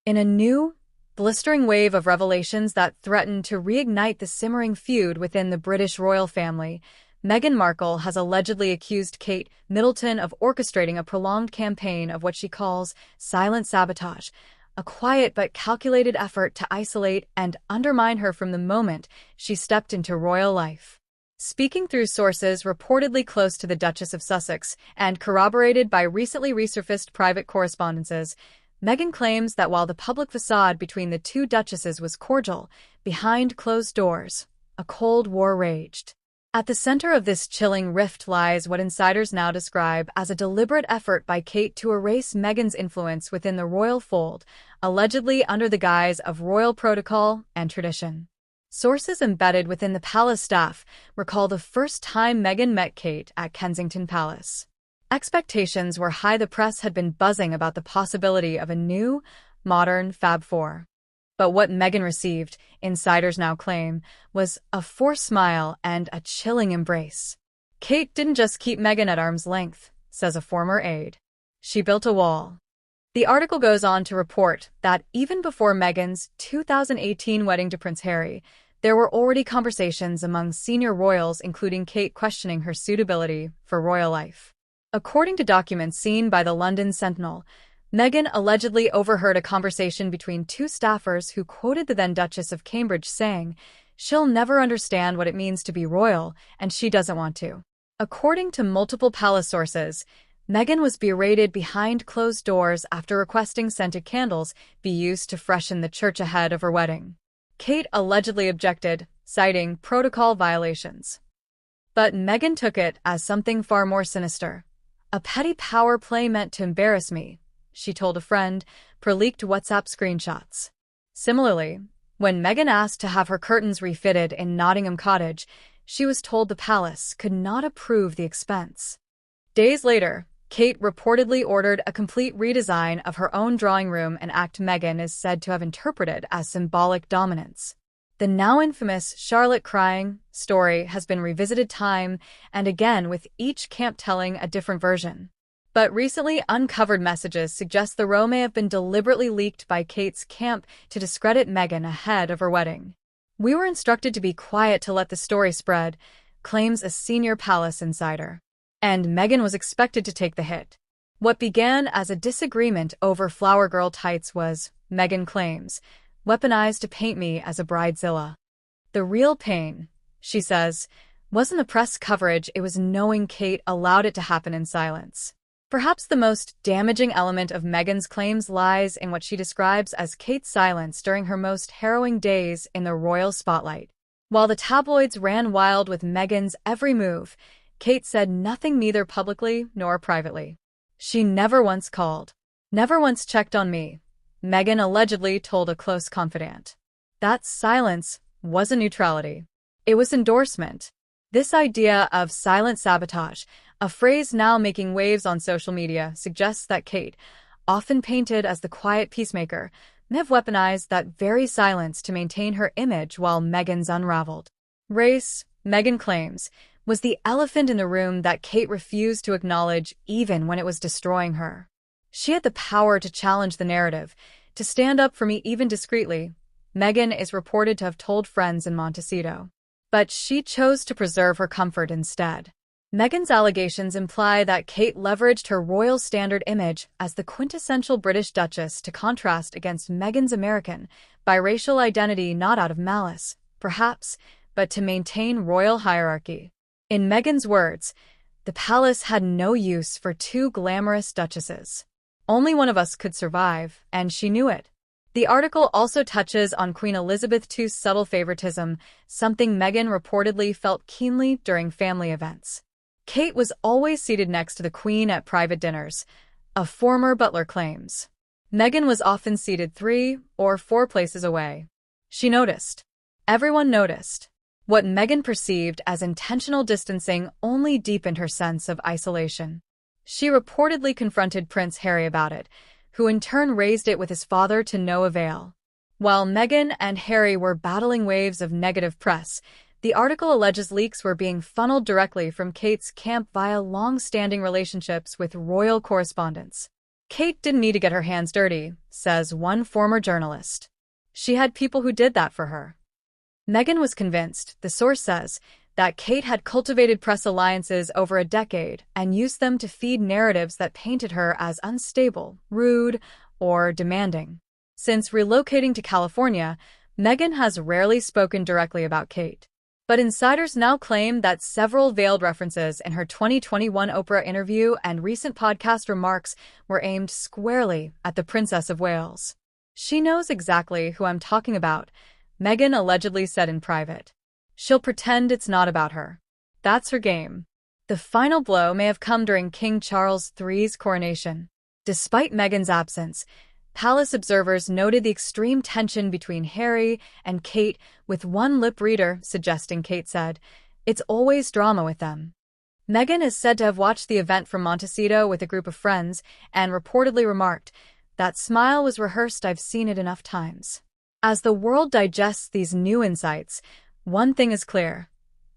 In a new, blistering wave of revelations that threaten to reignite the simmering feud within the British royal family, Meghan Markle has allegedly accused Kate Middleton of orchestrating a prolonged campaign of what she calls silent sabotage, a quiet but calculated effort to isolate and undermine her from the moment she stepped into royal life. Speaking through sources reportedly close to the Duchess of Sussex and corroborated by recently resurfaced private correspondences, Meghan claims that while the public facade between the two duchesses was cordial, behind closed doors, a cold war raged. At the center of this chilling rift lies what insiders now describe as a deliberate effort by Kate to erase Meghan's influence within the royal fold, allegedly under the guise of royal protocol and tradition. Sources embedded within the palace staff recall the first time Meghan met Kate at Kensington Palace. Expectations were high. The press had been buzzing about the possibility of a new, modern Fab Four. But what Meghan received, insiders now claim, was a forced smile and a chilling embrace. Kate didn't just keep Meghan at arm's length, says a former aide. She built a wall. The article goes on to report that even before Meghan's 2018 wedding to Prince Harry, there were already conversations among senior royals, including Kate, questioning her suitability for royal life. According to documents seen by the London Sentinel, Meghan allegedly overheard a conversation between two staffers who quoted the then Duchess of Cambridge saying, "She'll never understand what it means to be royal, and she doesn't want to." According to multiple palace sources, Meghan was berated behind closed doors after requesting scented candles be used to freshen the church ahead of her wedding. Kate allegedly objected, citing protocol violations. But Meghan took it as something far more sinister. "A petty power play meant to embarrass me," she told a friend, per leaked WhatsApp screenshots. Similarly, when Meghan asked to have her curtains refitted in Nottingham Cottage, she was told the palace could not approve the expense. Days later, Kate reportedly ordered a complete redesign of her own drawing room, an act Meghan is said to have interpreted as symbolic dominance. The now infamous Charlotte crying story has been revisited time and again, with each camp telling a different version. But recently uncovered messages suggest the row may have been deliberately leaked by Kate's camp to discredit Meghan ahead of her wedding. "We were instructed to be quiet to let the story spread," claims a senior palace insider. And Meghan was expected to take the hit. What began as a disagreement over flower girl tights was, Meghan claims, weaponized to paint me as a bridezilla. "The real pain," she says, wasn't the press coverage, it was knowing Kate allowed it to happen in silence. Perhaps the most damaging element of Meghan's claims lies in what she describes as Kate's silence during her most harrowing days in the royal spotlight. While the tabloids ran wild with Meghan's every move, Kate said nothing, neither publicly nor privately. "She never once called, never once checked on me," Meghan allegedly told a close confidant. That silence wasn't neutrality. It was endorsement. This idea of silent sabotage, a phrase now making waves on social media, suggests that Kate, often painted as the quiet peacemaker, may have weaponized that very silence to maintain her image while Meghan's unraveled. Race, Meghan claims, was the elephant in the room that Kate refused to acknowledge even when it was destroying her. "She had the power to challenge the narrative, to stand up for me even discreetly," Meghan is reported to have told friends in Montecito. But she chose to preserve her comfort instead. Meghan's allegations imply that Kate leveraged her royal standard image as the quintessential British duchess to contrast against Meghan's American, biracial identity, not out of malice, perhaps, but to maintain royal hierarchy. In Meghan's words, "The palace had no use for two glamorous duchesses. Only one of us could survive, and she knew it." The article also touches on Queen Elizabeth II's subtle favoritism, something Meghan reportedly felt keenly during family events. Kate was always seated next to the Queen at private dinners, a former butler claims. Meghan was often seated 3 or 4 places away. She noticed. Everyone noticed. What Meghan perceived as intentional distancing only deepened her sense of isolation. She reportedly confronted Prince Harry about it, who in turn raised it with his father to no avail. While Meghan and Harry were battling waves of negative press, the article alleges leaks were being funneled directly from Kate's camp via long-standing relationships with royal correspondents. Kate didn't need to get her hands dirty, says one former journalist. She had people who did that for her. Meghan was convinced, the source says, that Kate had cultivated press alliances over a decade and used them to feed narratives that painted her as unstable, rude, or demanding. Since relocating to California, Meghan has rarely spoken directly about Kate. But insiders now claim that several veiled references in her 2021 Oprah interview and recent podcast remarks were aimed squarely at the Princess of Wales. She knows exactly who I'm talking about, Meghan allegedly said in private. She'll pretend it's not about her. That's her game. The final blow may have come during King Charles III's coronation. Despite Meghan's absence, palace observers noted the extreme tension between Harry and Kate, with one lip reader suggesting Kate said, "It's always drama with them." Meghan is said to have watched the event from Montecito with a group of friends and reportedly remarked, "That smile was rehearsed, I've seen it enough times." As the world digests these new insights, one thing is clear.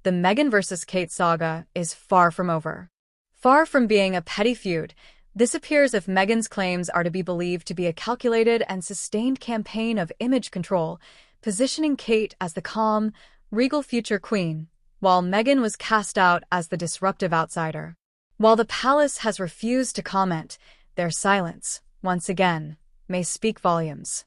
The Meghan versus Kate saga is far from over. Far from being a petty feud, this appears, if Meghan's claims are to be believed, to be a calculated and sustained campaign of image control, positioning Kate as the calm, regal future queen, while Meghan was cast out as the disruptive outsider. While the palace has refused to comment, their silence, once again, may speak volumes.